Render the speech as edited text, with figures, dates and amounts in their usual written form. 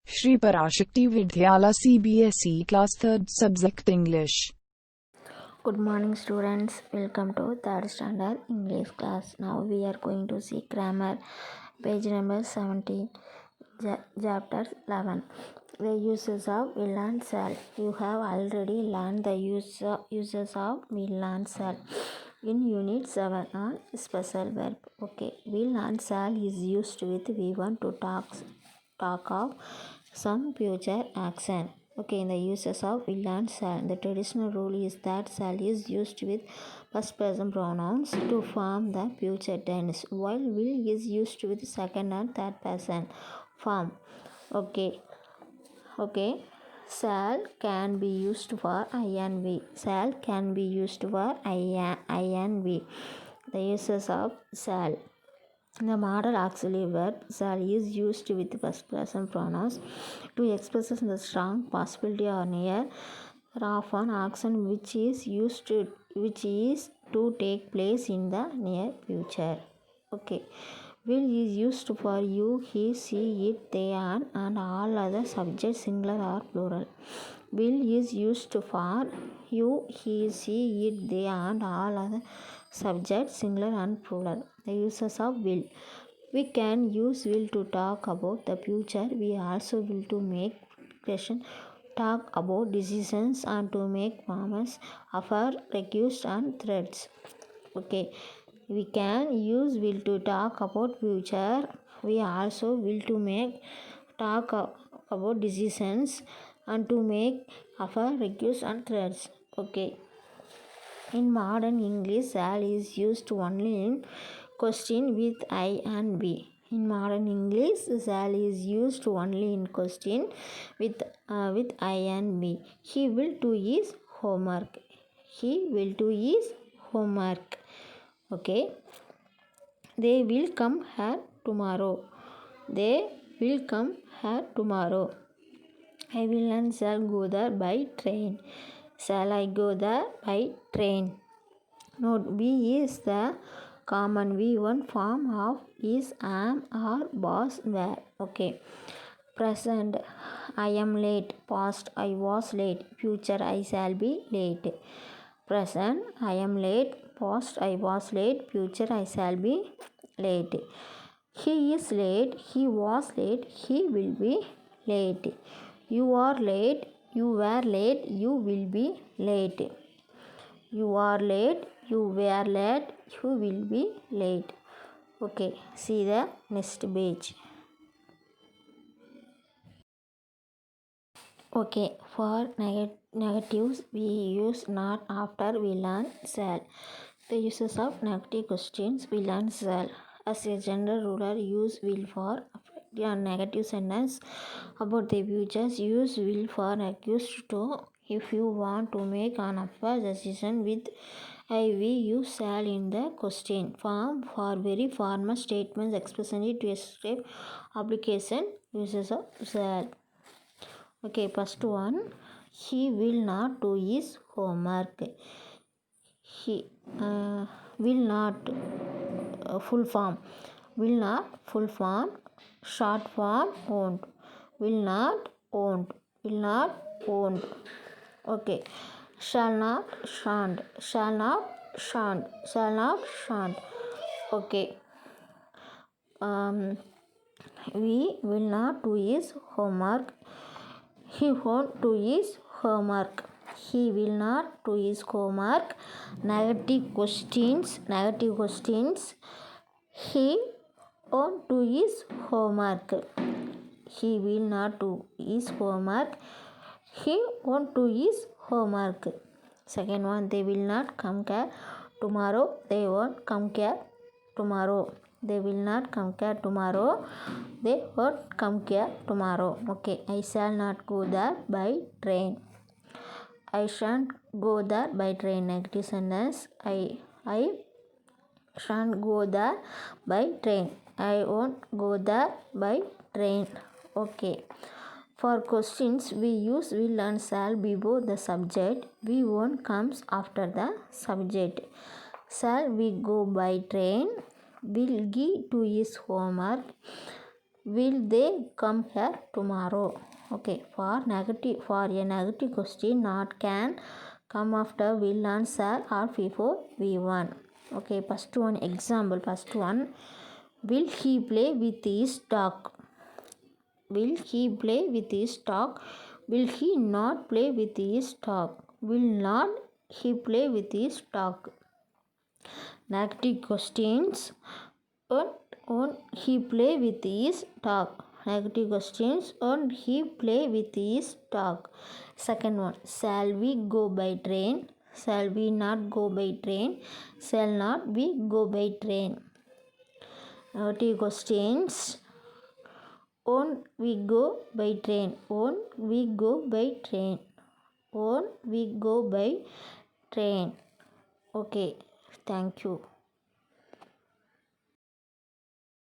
Shri Parashakti Vidyala CBSE Class 3rd Subject English. Good morning students, welcome to 3rd standard English class. Now we are going to see grammar, page number 17, chapter 11. The uses of will and shall. You have already learned the uses of will and shall in unit 7 on special verb. Okay, will and shall is used with we want to talk of some future action. Okay, in the uses of will and shall, the traditional rule is that shall is used with first person pronouns to form the future tense, while will is used with second and third person form. Okay, shall can be used for I and we. Shall can be used for I and we. The uses of shall. The model auxiliary verb shall is used with first person pronouns to express the strong possibility or near of an action which is to take place in the near future. Okay. Will is used for you, he, she, it, they, and all other subjects, singular or plural. Will is used for you, he, she, it, they, and all other subjects, singular and plural. The uses of will. We can use will to talk about the future. We also will to make question, talk about decisions, and to make promise, offer, request, and threats. Okay, we can use will to talk about future. We also will to make talk about decisions and to make offer, request, and threats. Okay. In modern English, shall is used only in question with I and we. In modern English, shall is used only in question with I and we. He will do his homework. He will do his homework. Okay. They will come here tomorrow. They will come here tomorrow. I will and shall go there by train. Shall I go there by train? Note, be is the common V1 form of is, am, or was, were. Okay. Present, I am late. Past, I was late. Future, I shall be late. Present, I am late. Past, I was late. Future, I shall be late. He is late. He was late. He will be late. You are late. You were late. You will be late. You are late. You were late. You will be late. Okay, see the next page. Okay, for negatives, we use not after will and shall. The uses of negative questions will and shall. As a general rule, use will for a negative sentence about the futures. Use will for accused to. If you want to make an offer decision with we use shall in the question form for very formal statements, especially to escape application uses of shall. Okay, first one, he will not do his homework. He will not full form. Will not full form. Short form won't. Will not won't. Will not won't. Okay. Shall not shan't. Shall not shan't. Shall not shan't. Okay. We will not do his homework. He won't do his homework. He will not do his homework. Negative questions. Negative questions. He won't do his homework. He will not do his homework. He won't do his homework. Second one, they will not come here tomorrow. They won't come here tomorrow. They will not come here tomorrow. They won't come here tomorrow. Okay, I shall not go there by train. I shan't go there by train. Negative sentence. I shan't go there by train. I won't go there by train. Okay. For questions, we use will and shall before the subject. We won't comes after the subject. Shall we go by train? Will he do his homework? will they come here tomorrow? Okay, for a negative question, not can come after will and shall or before v1. Okay, first one example. First one, will he play with his dog? Will he play with his dog? Will he not play with his dog? Will not he play with his dog? Negative questions. Won't he play with his dog? Negative questions. Won't he play with his dog? Second one. Shall we go by train? Shall we not go by train? Shall not we go by train? Negative questions. Won't we go by train? Won't we go by train? Won't we go by train? Okay, thank you.